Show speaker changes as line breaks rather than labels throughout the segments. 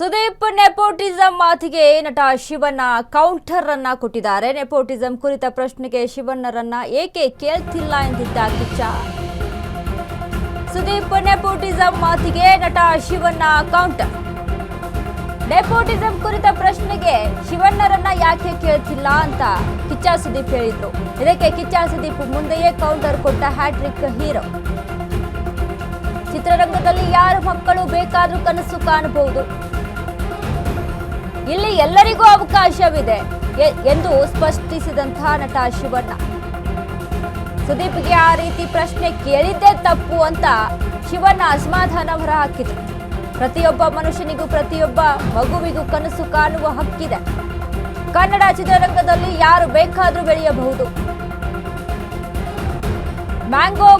Sudeep nepotism ಮಾತಿಗೆ ನಟ Shivanna counter ಅನ್ನ ಕೊಟ್ಟಿದ್ದಾರೆ. ನೆಪೋಟಿಸಂ ಕುರಿತ ಪ್ರಶ್ನೆಗೆ ಶಿವಣ್ಣರನ್ನ ಏಕೆ ಕೇಳ್ತಿಲ್ಲ ಎಂದಿದ್ದ ಕಿಚ್ಚ. ಸುದೀಪ್ ನೆಪೋಟಿಸಂ ಮಾತಿಗೆ ನಟ ಶಿವಣ್ಣ ಕೌಂಟರ್. ನೆಪೋಟಿಸಂ ಕುರಿತ ಪ್ರಶ್ನೆಗೆ ಶಿವಣ್ಣರನ್ನ ಯಾಕೆ ಕೇಳ್ತಿಲ್ಲ ಅಂತ ಕಿಚ್ಚ ಸುದೀಪ್ ಹೇಳಿದ್ರು. ಇದಕ್ಕೆ ಕಿಚ್ಚ ಸುದೀಪ್ ಮುಂದೆಯೇ ಕೌಂಟರ್ ಕೊಟ್ಟ ಹ್ಯಾಟ್ರಿಕ್ ಹೀರೋ. ಚಿತ್ರರಂಗದಲ್ಲಿ ಯಾರ ಮಕ್ಕಳು ಬೇಕಾದ್ರೂ ಕನಸು ಕಾಣಬಹುದು, ಇಲ್ಲಿ ಎಲ್ಲರಿಗೂ ಅವಕಾಶವಿದೆ ಎಂದು ಸ್ಪಷ್ಟಿಸಿದಂತಹ ನಟ ಶಿವಣ್ಣ. ಸುದೀಪ್ಗೆ ಆ ರೀತಿ ಪ್ರಶ್ನೆ ಕೇಳಿದ್ದೇ ತಪ್ಪು ಅಂತ ಶಿವಣ್ಣ ಅಸಮಾಧಾನ ಹೊರಹಾಕಿದ್ರು. ಪ್ರತಿಯೊಬ್ಬ ಮನುಷ್ಯನಿಗೂ ಪ್ರತಿಯೊಬ್ಬ ಮಗುವಿಗೂ ಕನಸು ಕಾಣುವ ಹಕ್ಕಿದೆ. ಕನ್ನಡ ಚಿತ್ರರಂಗದಲ್ಲಿ ಯಾರು ಬೇಕಾದ್ರೂ ಬೆಳೆಯಬಹುದು. ಮ್ಯಾಂಗೋ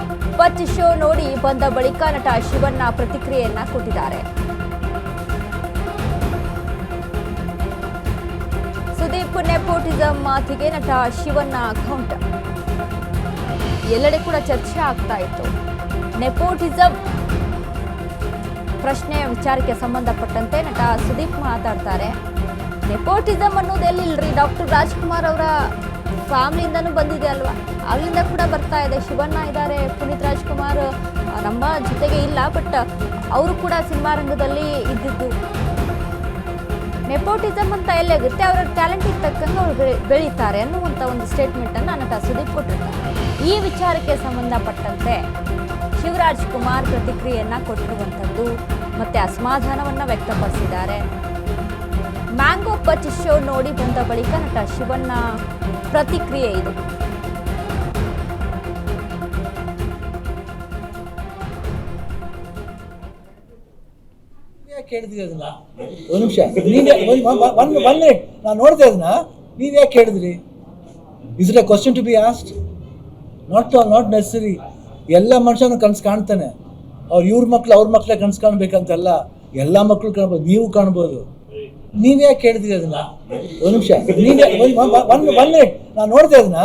ಪಚ್ ಶೋ ನೋಡಿ ಬಂದ ಬಳಿಕ ನಟ ಶಿವಣ್ಣ ಪ್ರತಿಕ್ರಿಯೆಯನ್ನ ಕೊಟ್ಟಿದ್ದಾರೆ. ಸುದೀಪ್ ನೆಪೋಟಿಸಂ ಮಾತಿಗೆ ನಟ ಶಿವಣ್ಣ ಕೌಂಟರ್. ಎಲ್ಲೆಡೆ ಕೂಡ ಚರ್ಚೆ ಆಗ್ತಾ ಇತ್ತು. ನೆಪೋಟಿಸಂ ಪ್ರಶ್ನೆ ವಿಚಾರಕ್ಕೆ ಸಂಬಂಧಪಟ್ಟಂತೆ ನಟ ಸುದೀಪ್ ಮಾತಾಡ್ತಾರೆ. ನೆಪೋಟಿಸಂ ಅನ್ನೋದು ಎಲ್ಲಿಲ್ರಿ, ಡಾಕ್ಟರ್ ರಾಜ್ಕುಮಾರ್ ಅವರ ಫ್ಯಾಮಿಲಿಯಿಂದನೂ ಬಂದಿದೆ ಅಲ್ವಾ, ಅಲ್ಲಿಂದ ಕೂಡ ಬರ್ತಾ ಇದೆ. ಶಿವಣ್ಣ ಇದ್ದಾರೆ, ಪುನೀತ್ ರಾಜ್ಕುಮಾರ್ ನಮ್ಮ ಜೊತೆಗೆ ಇಲ್ಲ, ಬಟ್ ಅವರು ಕೂಡ ಸಿನಿಮಾ ರಂಗದಲ್ಲಿ ಇದ್ದಿದ್ದು. ನೆಪೋಟಿಸಂ ಅಂತ ಎಲ್ಲಾಗುತ್ತೆ, ಅವರ ಟ್ಯಾಲೆಂಟಿಗೆ ತಕ್ಕಂಗೆ ಅವರು ಬೆಳೀತಾರೆ ಅನ್ನುವಂಥ ಒಂದು ಸ್ಟೇಟ್ಮೆಂಟ್ ಅನ್ನು ನಟ ಸುದೀಪ್ ಕೊಟ್ಟಿರ್ತಾರೆ. ಈ ವಿಚಾರಕ್ಕೆ ಸಂಬಂಧಪಟ್ಟಂತೆ ಶಿವರಾಜ್ ಕುಮಾರ್ ಪ್ರತಿಕ್ರಿಯೆಯನ್ನ ಕೊಟ್ಟಿರುವಂಥದ್ದು ಮತ್ತೆ ಅಸಮಾಧಾನವನ್ನ ವ್ಯಕ್ತಪಡಿಸಿದ್ದಾರೆ. ಮ್ಯಾಂಗೋ ಪಚ್ ಶೋ ನೋಡಿ ಬಂದ ಬಳಿಕ ನಟ ಶಿವಣ್ಣ ಪ್ರತಿಕ್ರಿಯೆ ಇದು.
ಕೇಳಿದ್ರಿ ಅದನ್ನ ಒಂದು ನಿಮಿಷ, ಒನ್ ಮಿನಿಟ್, ನಾನು ನೋಡಿದೆ ಅದನ್ನ. ನೀವು ಯಾಕೆ ಕೇಳಿದ್ರಿ? Is it a question to be asked? Not necessary. ಎಲ್ಲ ಮನುಷ್ಯನು ಕನಸು ಕಾಣ್ತಾನೆ. ಇವ್ರ ಮಕ್ಳು ಅವ್ರ ಮಕ್ಳೇ ಕನಸು ಕಾಣ್ಬೇಕಂತಲ್ಲ, ಎಲ್ಲ ಮಕ್ಕಳು ಕಾಣ್ಬೋದು, ನೀವು ಕಾಣ್ಬೋದು. ನೀವ್ಯಾಕೆ ಕೇಳಿದ್ರಿ ಅದನ್ನ? ಒಂದು ನಿಮಿಷ, ಒನ್ ಮಿನಿಟ್, ನಾನು ನೋಡಿದೆ ಅದನ್ನ.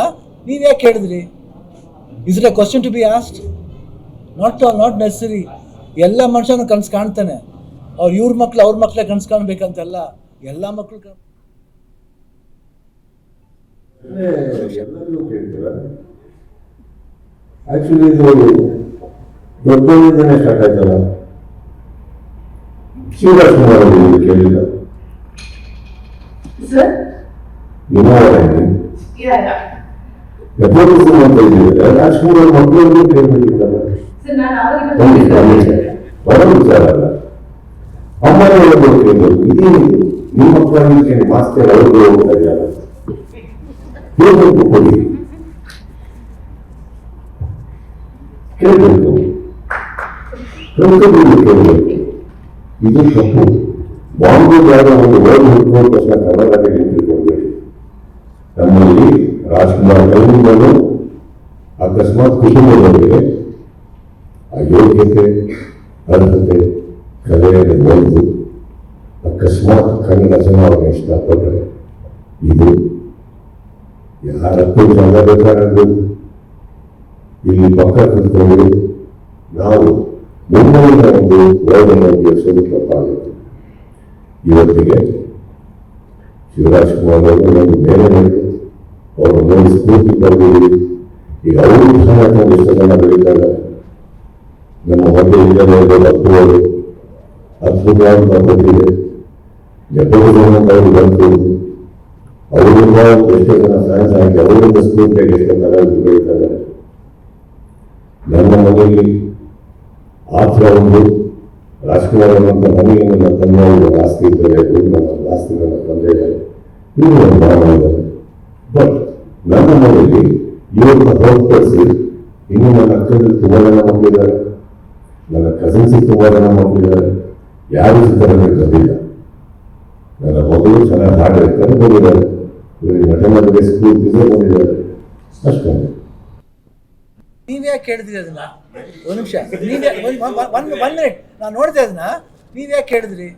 ನೀವು ಯಾಕೆ ಕೇಳಿದ್ರಿ? Is it a question to be asked? Not necessary. ಎಲ್ಲ ಮನುಷ್ಯನು ಕನಸು ಕಾಣ್ತಾನೆ. ಇವ್ರ ಮಕ್ಳು ಅವ್ರ ಮಕ್ಳೇ ಕನಸು ಕಾಣ್ಬೇಕಂತಲ್ಲ, ಎಲ್ಲ ಮಕ್ಕಳು
ಎಲ್ಲರಿಗೂ ಕೇಳ್ತೀರ. ಆಕ್ಚುಲಿ ಇದು ದೊಡ್ಡದಿಂದನೇ ಸ್ಟಾರ್ಟ್ ಆಯ್ತಲ್ಲ. ಶಿವರಾಜ್ ಕುಮಾರ್ ಅವರು ಕೇಳಿಲ್ಲ. ನೆಪೋಟಿಸಂ ಅಂತ ಇದ್ದಿದ್ರೆ ರಾಜ್ಕುಮಾರ್ ಮಕ್ಕಳನ್ನು ಕೇಳಬೇಕಿತ್ತಲ್ಲ. ಬರೋ ವಿಚಾರ ಅಲ್ಲ. ಅಮ್ಮನ ಕೇಳಬೇಕು, ಇದೇನಿದೆ ನಿಮ್ಮ ಮಕ್ಕಳಿಗೆ ಮಾಸ್ತರ್ ಅವ್ರಿಗೆ ಹೋಗ್ತಾ ಇದ್ದಾರೆ, ಕೇಳಬೇಕು, ಕೊಡಿ, ಕೇಳಬೇಕು, ಕೇಳಬೇಕು. ಇದು ತಪ್ಪು. ಬಾಂಬೆ ಜಾಗ ಒಂದು ಓದಿ ಹುಡುಕುವ ಪ್ರಶ್ನೆ ಕನ್ನಡದಲ್ಲಿ ತಿಳ್ಕೊಳ್ಬೇಕು. ನಮ್ಮಲ್ಲಿ ರಾಜ್ಕುಮಾರ್ ಕೈಯಿಂದಲೂ ಅಕಸ್ಮಾತ್ ಕುಟುಂಬದವರಿಗೆ ಅಯೋಗ್ಯತೆ, ಅರ್ಹತೆ, ಕಲೆಯನ್ನು ನೋಡಿದ್ದು ಅಕಸ್ಮಾತ್ ಕನ್ನಡ ಚುನಾವಣೆ ಇಷ್ಟಪಟ್ಟರೆ ಇದು ಯಾರಕ್ಕೂ ಚಂದ ಬೇಕಾರದು. ಇಲ್ಲಿ ಪಕ್ಕ ಕುತ್ಕೊಂಡು ನಾವು ಮುಂಬೈನ ಒಂದು ವರ್ಣನೆಗೆ ಸ್ವರೂಪವಾಗುತ್ತೆ. ಇವತ್ತಿಗೆ ಶಿವರಾಜ್ ಕುಮಾರ್ ಅವರು ಒಂದು ಮೇಲೆ ನಡೆದು ಅವರು ನೋಡಿ ಸ್ಫೂರ್ತಿ ಪಡೆದಿದ್ದೀವಿ. ಈಗ ಅವರು ಸಹ ಎಷ್ಟು ಜನ ಬೆಳೀತಾ ಇದ್ದಾರೆ. ನಮ್ಮ ಮಧ್ಯೆ ಇಂಜಿನಿಯರ್ ಅಪ್ಪುವರು ಅದ್ಭುತವಾಗಿ ಬಂದಿದೆ. ನೆಪೋಟಿಸಂ ಅಂತ ಅವರು ಬಂತು, ಅವರಿಂದ ಎಷ್ಟೋ ಜನ ಫ್ಯಾನ್ಸ್ ಆಗಿ ಅವರಿಂದ ಸ್ಫೂರ್ತಿಯಾಗಿ ಎಷ್ಟೋ ಕಲಾವಿದರು ಬೆಳೀತಾ ಇದ್ದಾರೆ. ನನ್ನ ಮನೆಯಲ್ಲಿ ಆ ಥರ ಒಂದು ರಾಜ್ಕುಮಾರ್ ಅನ್ನುವಂಥ ಮನೆಗೆ ನನ್ನ ತಂದೆಯವರು ಆಸ್ತಿ ಇದ್ದಾರೆ, ನನ್ನ ಆಸ್ತಿ ನನ್ನ ತಂದೆ ಇದ್ದಾರೆ, ಇದು ನನ್ನ ಭಾವ ಇದ್ದಾರೆ. ಬಟ್ ನನ್ನ ಮನೆಯಲ್ಲಿ ಇವತ್ತು ಹೊರತುಪಡಿಸಿ ಇನ್ನು ನನ್ನ ಅಕ್ಕದಲ್ಲಿ ತುಂಬ ಜನ ಮಕ್ಕಳಿದ್ದಾರೆ, ನನ್ನ ಕಸಿನ್ಸಿಗೆ ತುಂಬ ಜನ ಮಕ್ಕಳಿದ್ದಾರೆ. ಯಾರು ಚಿತ್ರರಂಗಕ್ಕೆ ಬಂದಿಲ್ಲ. ನನ್ನ ಮಗಳು ಚೆನ್ನಾಗಿ ಹಾಡು ಹೇಳ್ತಾರೆ, ಬಂದಿದ್ದಾರೆ. ನಟನೆಗೆ ಸ್ಫೂರ್ತಿಗೆ ಬಂದಿದ್ದಾರೆ. ಅಷ್ಟೇ.
ನೀವ್ಯಾಕೆ ಕೇಳಿದ್ರಿ ಅದನ್ನ? ಒಂದು ನಿಮಿಷ, ಒನ್ ಮಿನಿಟ್, ನಾನು ನೋಡಿದೆ ಅದನ್ನ. ನೀವ್ಯಾಕೆ ಕೇಳಿದ್ರಿ?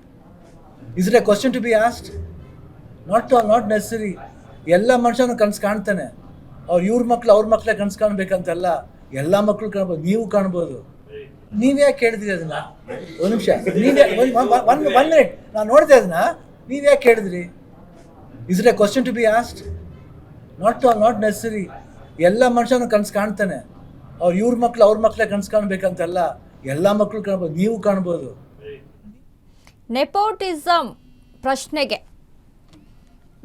Is it a question to be asked? Not necessary. ಎಲ್ಲ ಮನುಷ್ಯನು ಕನಸು ಕಾಣ್ತಾನೆ. ಇವ್ರ ಮಕ್ಳು ಅವ್ರ ಮಕ್ಳೇ ಕನಸು ಕಾಣ್ಬೇಕಂತಲ್ಲ, ಎಲ್ಲ ಮಕ್ಕಳು ಕಾಣ್ಬೋದು, ನೀವು ಕಾಣ್ಬೋದು. ನೀವೇ ಕೇಳಿದ್ರಿ ಅದನ್ನ? ಒಂದು ನಿಮಿಷ, ನೀವೇ ಒನ್ ಮಿನಿಟ್, ನಾನು ನೋಡಿದೆ ಅದನ್ನ, ನೀವೇ ಕೇಳಿದ್ರಿ? Is it a question to be asked? Not necessary. ಎಲ್ಲ ಮನುಷ್ಯನು ಕನಸು ಕಾಣ್ತಾನೆ. ಇವ್ರ ಮಕ್ಳು ಅವ್ರ ಮಕ್ಕಳೇ ಕನಸು ಕಾಣ್ಬೇಕಂತಲ್ಲ, ಎಲ್ಲ ಮಕ್ಕಳು ಕಾಣ್ಬೋದು, ನೀವು ಕಾಣ್ಬೋದು.
ನೆಪೋಟಿಸಮ್ ಪ್ರಶ್ನೆಗೆ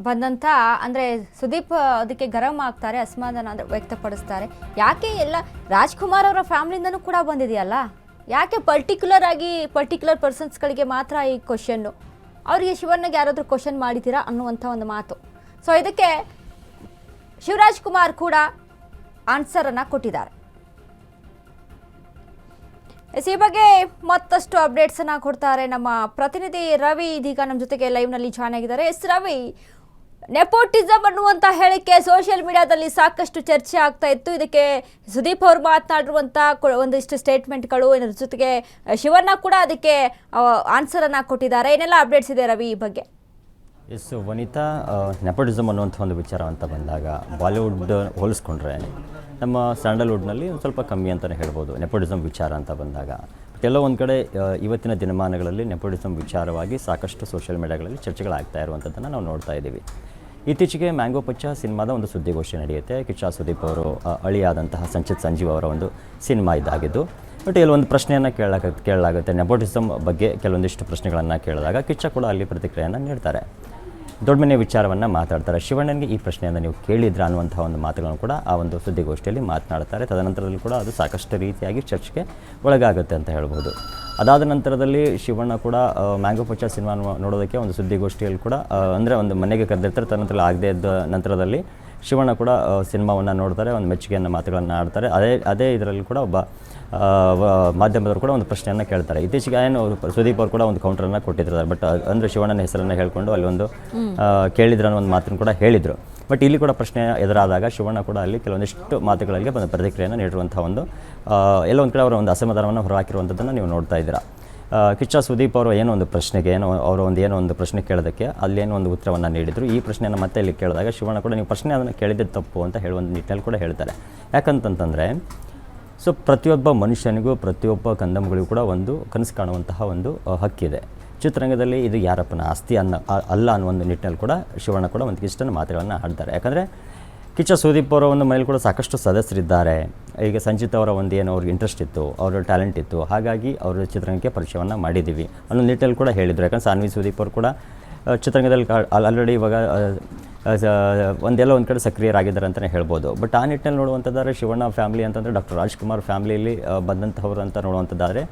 ಬಂದಂಥ ಅಂದರೆ ಸುದೀಪ್ ಅದಕ್ಕೆ ಗರಂ ಆಗ್ತಾರೆ, ಅಸಮಾಧಾನ ವ್ಯಕ್ತಪಡಿಸ್ತಾರೆ. ಯಾಕೆ ಎಲ್ಲ ರಾಜ್ಕುಮಾರ್ ಅವರ ಫ್ಯಾಮಿಲಿಯಿಂದನೂ ಕೂಡ ಬಂದಿದೆಯಲ್ಲ, ಯಾಕೆ ಪರ್ಟಿಕ್ಯುಲರ್ ಪರ್ಸನ್ಸ್ಗಳಿಗೆ ಮಾತ್ರ ಈ ಕ್ವಶನ್ನು? ಅವರಿಗೆ ಶಿವಣ್ಣಗೆ ಯಾರಾದರೂ ಕ್ವಶನ್ ಮಾಡಿದ್ದೀರಾ ಅನ್ನುವಂಥ ಒಂದು ಮಾತು. ಸೊ ಇದಕ್ಕೆ ಶಿವರಾಜ್ ಕುಮಾರ್ ಕೂಡ ಆನ್ಸರನ್ನು ಕೊಟ್ಟಿದ್ದಾರೆ. ಈ ಬಗ್ಗೆ ಮತ್ತಷ್ಟು ಅಪ್ಡೇಟ್ಸನ್ನು ಕೊಡ್ತಾರೆ ನಮ್ಮ ಪ್ರತಿನಿಧಿ ರವಿ. ಇದೀಗ ನಮ್ಮ ಜೊತೆಗೆ ಲೈವ್ನಲ್ಲಿ ಜಾಯ್ನ್ ಆಗಿದ್ದಾರೆ. ರವಿ, ನೆಪೋಟಿಸಮ್ ಅನ್ನುವಂಥ ಹೇಳಿಕೆ ಸೋಷಿಯಲ್ ಮೀಡಿಯಾದಲ್ಲಿ ಸಾಕಷ್ಟು ಚರ್ಚೆ ಆಗ್ತಾ ಇತ್ತು. ಇದಕ್ಕೆ ಸುದೀಪ್ ಅವರು ಮಾತನಾಡಿರುವಂಥ ಒಂದಿಷ್ಟು ಸ್ಟೇಟ್ಮೆಂಟ್ಗಳು, ಇದರ ಜೊತೆಗೆ ಶಿವಣ್ಣ ಕೂಡ ಅದಕ್ಕೆ ಆನ್ಸರನ್ನು ಕೊಟ್ಟಿದ್ದಾರೆ. ಏನೆಲ್ಲ ಅಪ್ಡೇಟ್ಸ್ ಇದೆ ರವಿ ಈ ಬಗ್ಗೆ?
ಎಸ್ ವನಿತಾ, ನೆಪೋಟಿಸಮ್ ಅನ್ನುವಂಥ ಒಂದು ವಿಚಾರ ಅಂತ ಬಂದಾಗ ಬಾಲಿವುಡ್ ಹೋಲಿಸ್ಕೊಂಡ್ರೆ ನಮ್ಮ ಸ್ಯಾಂಡಲ್ವುಡ್ನಲ್ಲಿ ಒಂದು ಸ್ವಲ್ಪ ಕಮ್ಮಿ ಅಂತಲೇ ಹೇಳ್ಬೋದು ನೆಪೋಟಿಸಮ್ ವಿಚಾರ ಅಂತ ಬಂದಾಗ. ಎಲ್ಲೋ ಒಂದು ಕಡೆ ಇವತ್ತಿನ ದಿನಮಾನಗಳಲ್ಲಿ ನೆಪೋಟಿಸಮ್ ವಿಚಾರವಾಗಿ ಸಾಕಷ್ಟು ಸೋಷಿಯಲ್ ಮೀಡಿಯಾಗಳಲ್ಲಿ ಚರ್ಚೆಗಳಾಗ್ತಾ ಇರುವಂಥದ್ದನ್ನು ನಾವು ನೋಡ್ತಾ ಇದ್ದೀವಿ. ಇತ್ತೀಚೆಗೆ ಮ್ಯಾಂಗೋ ಪಚ್ಚ ಸಿನಿಮಾದ ಒಂದು ಸುದ್ದಿಗೋಷ್ಠಿ ನಡೆಯುತ್ತೆ. ಕಿಚ್ಚ ಸುದೀಪ್ ಅವರು ಅಳಿಯಾದಂತಹ ಸಂಚಿತ್ ಸಂಜೀವ್ ಅವರ ಒಂದು ಸಿನಿಮಾ ಇದಾಗಿದ್ದು. ಬಟ್ ಒಂದು ಪ್ರಶ್ನೆಯನ್ನು ಕೇಳಲಾಗುತ್ತೆ ನೆಪೋಟಿಸಮ್ ಬಗ್ಗೆ. ಕೆಲವೊಂದಿಷ್ಟು ಪ್ರಶ್ನೆಗಳನ್ನು ಕೇಳಿದಾಗ ಕಿಚ್ಚ ಕೂಡ ಅಲ್ಲಿ ಪ್ರತಿಕ್ರಿಯೆಯನ್ನು ನೀಡ್ತಾರೆ, ದೊಡ್ಡ ಮನೆ ವಿಚಾರವನ್ನು ಮಾತಾಡ್ತಾರೆ. ಶಿವಣ್ಣನಿಗೆ ಈ ಪ್ರಶ್ನೆಯನ್ನು ನೀವು ಕೇಳಿದ್ರ ಅನ್ನುವಂಥ ಒಂದು ಮಾತುಗಳನ್ನು ಕೂಡ ಆ ಒಂದು ಸುದ್ದಿಗೋಷ್ಠಿಯಲ್ಲಿ ಮಾತನಾಡ್ತಾರೆ. ತದನಂತರದಲ್ಲಿ ಕೂಡ ಅದು ಸಾಕಷ್ಟು ರೀತಿಯಾಗಿ ಚರ್ಚೆಗೆ ಒಳಗಾಗುತ್ತೆ ಅಂತ ಹೇಳ್ಬೋದು. ಅದಾದ ನಂತರದಲ್ಲಿ ಶಿವಣ್ಣ ಕೂಡ ಮ್ಯಾಂಗೋ ಪಚ್ಚ ಸಿನಿಮಾ ನೋಡೋದಕ್ಕೆ ಒಂದು ಸುದ್ದಿಗೋಷ್ಠಿಯಲ್ಲಿ ಕೂಡ ಅಂದರೆ ಒಂದು ಮನೆಗೆ ಕರೆದಿರ್ತಾರೆ. ತದನಂತರ ಆಗದೇ ಇದ್ದ ನಂತರದಲ್ಲಿ ಶಿವಣ್ಣ ಕೂಡ ಸಿನಿಮಾವನ್ನು ನೋಡ್ತಾರೆ, ಒಂದು ಮೆಚ್ಚುಗೆಯನ್ನು ಮಾತುಗಳನ್ನು ಆಡ್ತಾರೆ. ಅದೇ ಇದರಲ್ಲಿ ಕೂಡ ಒಬ್ಬ ಮಾಧ್ಯಮದವರು ಕೂಡ ಒಂದು ಪ್ರಶ್ನೆಯನ್ನು ಕೇಳ್ತಾರೆ. ಇತ್ತೀಚೆಗೆ ಏನು ಸುದೀಪ್ ಅವರು ಕೂಡ ಒಂದು ಕೌಂಟರನ್ನು ಕೊಟ್ಟಿದ್ದಾರೆ. ಬಟ್ ಅಂದರೆ ಶಿವಣ್ಣನ ಹೆಸರನ್ನು ಹೇಳ್ಕೊಂಡು ಅಲ್ಲಿ ಒಂದು ಕೇಳಿದ್ರು ಅನ್ನೋ ಒಂದು ಮಾತನ್ನು ಕೂಡ ಹೇಳಿದರು. ಬಟ್ ಇಲ್ಲಿ ಕೂಡ ಪ್ರಶ್ನೆ ಎದುರಾದಾಗ ಶಿವಣ್ಣ ಕೂಡ ಅಲ್ಲಿ ಕೆಲವೊಂದಿಷ್ಟು ಮಾತುಗಳಿಗೆ ಬಂದ ಪ್ರತಿಕ್ರಿಯೆಯನ್ನು ನೀಡಿರುವಂಥ ಒಂದು ಎಲ್ಲ ಒಂದು ಕಡೆ ಅವರ ಒಂದು ಅಸಮಾಧಾನವನ್ನು ಹೊರಹಾಕಿರುವಂಥದ್ದನ್ನು ನೀವು ನೋಡ್ತಾ ಇದ್ದೀರಾ. ಕಿಚ್ಚ ಸುದೀಪ್ ಅವರು ಏನೋ ಒಂದು ಪ್ರಶ್ನೆಗೆ ಏನೋ ಒಂದು ಪ್ರಶ್ನೆ ಕೇಳೋದಕ್ಕೆ ಅಲ್ಲೇನೋ ಒಂದು ಉತ್ತರವನ್ನು ನೀಡಿದರು. ಈ ಪ್ರಶ್ನೆಯನ್ನು ಮತ್ತೆ ಇಲ್ಲಿ ಕೇಳಿದಾಗ ಶಿವಣ್ಣ ಕೂಡ ನೀವು ಪ್ರಶ್ನೆ ಅದನ್ನು ಕೇಳಿದ್ದೆ ತಪ್ಪು ಅಂತ ಹೇಳುವ ಒಂದು ನಿಟ್ಟಿನಲ್ಲಿ ಕೂಡ ಹೇಳ್ತಾರೆ. ಯಾಕಂತಂತಂದರೆ ಸೊ ಪ್ರತಿಯೊಬ್ಬ ಮನುಷ್ಯನಿಗೂ ಪ್ರತಿಯೊಬ್ಬ ಕಂದಮ್ಮಗಳಿಗೂ ಕೂಡ ಒಂದು ಕನಸು ಕಾಣುವಂತಹ ಒಂದು ಹಕ್ಕಿದೆ. ಚಿತ್ರರಂಗದಲ್ಲಿ ಇದು ಯಾರಪ್ಪನ ಆಸ್ತಿ ಅಲ್ಲ ಅನ್ನೋ ಒಂದು ನಿಟ್ಟಿನಲ್ಲಿ ಕೂಡ ಶಿವಣ್ಣ ಕೂಡ ಒಂದಿಷ್ಟನ್ನು ಮಾತುಗಳನ್ನು ಆಡ್ತಾರೆ. ಯಾಕಂದರೆ ಕಿಚ್ಚ ಸುದೀಪ್ ಅವರ ಒಂದು ಮನೇಲಿ ಕೂಡ ಸಾಕಷ್ಟು ಸದಸ್ಯರಿದ್ದಾರೆ. ಈಗ ಸಂಚಿತ್ ಅವರ ಒಂದು ಏನೋ ಅವ್ರಿಗೆ ಇಂಟ್ರೆಸ್ಟ್ ಇತ್ತು, ಅವರ ಟ್ಯಾಲೆಂಟ್ ಇತ್ತು, ಹಾಗಾಗಿ ಅವರು ಚಿತ್ರರಂಗಕ್ಕೆ ಪರಿಚಯವನ್ನು ಮಾಡಿದ್ದೀವಿ ಅನ್ನೋ ನಿಟ್ಟಿನಲ್ಲಿ ಕೂಡ ಹೇಳಿದರು. ಯಾಕಂದರೆ ಸಾನ್ವಿ ಸುದೀಪ್ ಅವರು ಕೂಡ ಚಿತ್ರರಂಗದಲ್ಲಿ ಆಲ್ರೆಡಿ ಇವಾಗ ಒಂದೆಲ್ಲ ಒಂದು ಕಡೆ ಸಕ್ರಿಯರಾಗಿದ್ದಾರೆ ಅಂತಲೇ ಹೇಳ್ಬೋದು. ಬಟ್ ಆ ನಿಟ್ಟಿನಲ್ಲಿ ನೋಡುವಂಥದ್ದಾದರೆ ಶಿವಣ್ಣ ಫ್ಯಾಮಿಲಿ ಅಂತಂದರೆ ಡಾಕ್ಟರ್ ರಾಜ್ಕುಮಾರ್ ಫ್ಯಾಮಿಲಿಯಲ್ಲಿ ಬಂದಂಥವ್ರು ಅಂತ ನೋಡುವಂಥದ್ದಾದರೆ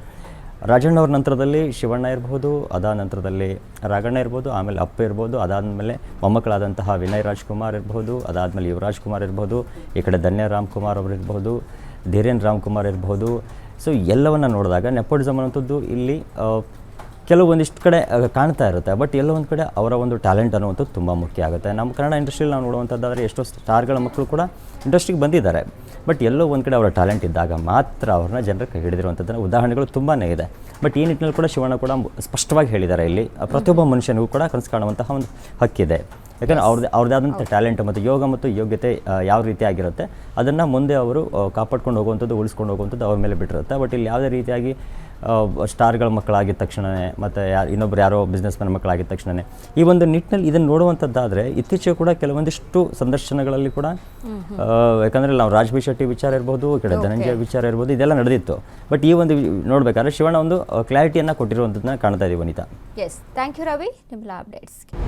ರಾಜಣ್ಣವ್ರ ನಂತರದಲ್ಲಿ ಶಿವಣ್ಣ ಇರ್ಬೋದು, ಅದಾದ ನಂತರದಲ್ಲಿ ರಾಘಣ್ಣ ಇರ್ಬೋದು, ಆಮೇಲೆ ಅಪ್ಪ ಇರ್ಬೋದು, ಅದಾದಮೇಲೆ ಮೊಮ್ಮಕ್ಕಳಾದಂತಹ ವಿನಯ್ ರಾಜ್ಕುಮಾರ್ ಇರ್ಬೋದು, ಅದಾದಮೇಲೆ ಯುವರಾಜ್ ಕುಮಾರ್ ಇರ್ಬೋದು, ಈ ಕಡೆ ಧನ್ಯ ರಾಮ್ಕುಮಾರ್ ಅವರು ಇರ್ಬೋದು, ಧೀರೇನ್ ರಾಮ್ಕುಮಾರ್ ಇರ್ಬೋದು. ಸೊ ಎಲ್ಲವನ್ನು ನೋಡಿದಾಗ ನೆಪೋಟಿಸಮ್ ಅನ್ನುವಂಥದ್ದು ಇಲ್ಲಿ ಕೆಲವೊಂದಿಷ್ಟು ಕಡೆ ಕಾಣ್ತಾ ಇರುತ್ತೆ. ಬಟ್ ಎಲ್ಲೋ ಒಂದು ಕಡೆ ಅವರ ಒಂದು ಟ್ಯಾಲೆಂಟ್ ಅನ್ನುವಂಥದ್ದು ತುಂಬ ಮುಖ್ಯ ಆಗುತ್ತೆ. ನಮ್ಮ ಕನ್ನಡ ಇಂಡಸ್ಟ್ರಿಯಲ್ಲಿ ನಾವು ನೋಡುವಂಥದ್ದಾದರೆ ಎಷ್ಟೋ ಸ್ಟಾರ್ಗಳ ಮಕ್ಕಳು ಕೂಡ ಇಂಡಸ್ಟ್ರಿಗೆ ಬಂದಿದ್ದಾರೆ. ಬಟ್ ಎಲ್ಲೋ ಒಂದು ಕಡೆ ಅವರ ಟ್ಯಾಲೆಂಟ್ ಇದ್ದಾಗ ಮಾತ್ರ ಅವ್ರನ್ನ ಜನರು ಕೈ ಹಿಡಿದಿರುವಂಥದ್ದನ್ನು ಉದಾಹರಣೆಗಳು ತುಂಬಾ ಇದೆ. ಬಟ್ ಈ ನಿಟ್ಟಿನಲ್ಲಿ ಕೂಡ ಶಿವಣ್ಣ ಕೂಡ ಸ್ಪಷ್ಟವಾಗಿ ಹೇಳಿದ್ದಾರೆ, ಇಲ್ಲಿ ಪ್ರತಿಯೊಬ್ಬ ಮನುಷ್ಯನಿಗೂ ಕೂಡ ಕನಸು ಕಾಣುವಂತಹ ಒಂದು ಹಕ್ಕಿದೆ. ಯಾಕಂದರೆ ಅವ್ರದ್ದಾದಂಥ ಟ್ಯಾಲೆಂಟ್ ಮತ್ತು ಯೋಗ ಮತ್ತು ಯೋಗ್ಯತೆ ಯಾವ ರೀತಿ ಆಗಿರುತ್ತೆ ಅದನ್ನು ಮುಂದೆ ಅವರು ಕಾಪಾಡ್ಕೊಂಡು ಹೋಗುವಂಥದ್ದು, ಉಳಿಸ್ಕೊಂಡು ಹೋಗುವಂಥದ್ದು ಅವ್ರ ಮೇಲೆ ಬಿಟ್ಟಿರುತ್ತೆ. ಬಟ್ ಇಲ್ಲಿ ಯಾವುದೇ ರೀತಿಯಾಗಿ ಸ್ಟಾರ್ಗಳ ಮಕ್ಕಳಾಗಿದ್ದ ತಕ್ಷಣವೇ ಮತ್ತು ಇನ್ನೊಬ್ರು ಯಾರೋ ಬಿಸ್ನೆಸ್ ಮ್ಯಾನ್ ಮಕ್ಕಳಾಗಿದ್ದ ತಕ್ಷಣವೇ ಈ ಒಂದು ನಿಟ್ಟಿನಲ್ಲಿ ಇದನ್ನು ನೋಡುವಂಥದ್ದಾದರೆ ಇತ್ತೀಚೆಗೆ ಕೂಡ ಕೆಲವೊಂದಿಷ್ಟು ಸಂದರ್ಶನಗಳಲ್ಲಿ ಕೂಡ ಯಾಕಂದರೆ ನಾವು ರಾಜ್ಬಿ ಶೆಟ್ಟಿ ವಿಚಾರ ಇರ್ಬೋದು, ಈ ಕಡೆ ಧನಂಜಯ ವಿಚಾರ ಇರ್ಬೋದು, ಇದೆಲ್ಲ ನಡೆದಿತ್ತು. ಬಟ್ ಈ ಒಂದು ನೋಡಬೇಕಾದ್ರೆ ಶಿವಣ್ಣ ಒಂದು ಕ್ಲಾರಿಟಿಯನ್ನು ಕೊಟ್ಟಿರುವಂಥದ್ದನ್ನ ಕಾಣ್ತಾ ಇದ್ದೀವಿ ವನಿತಾ.
ಎಸ್, ಥ್ಯಾಂಕ್ ಯು ರವಿ, ನಿಮ್ಮೆಲ್ಲ ಅಪ್ಡೇಟ್ಸ್ಗೆ.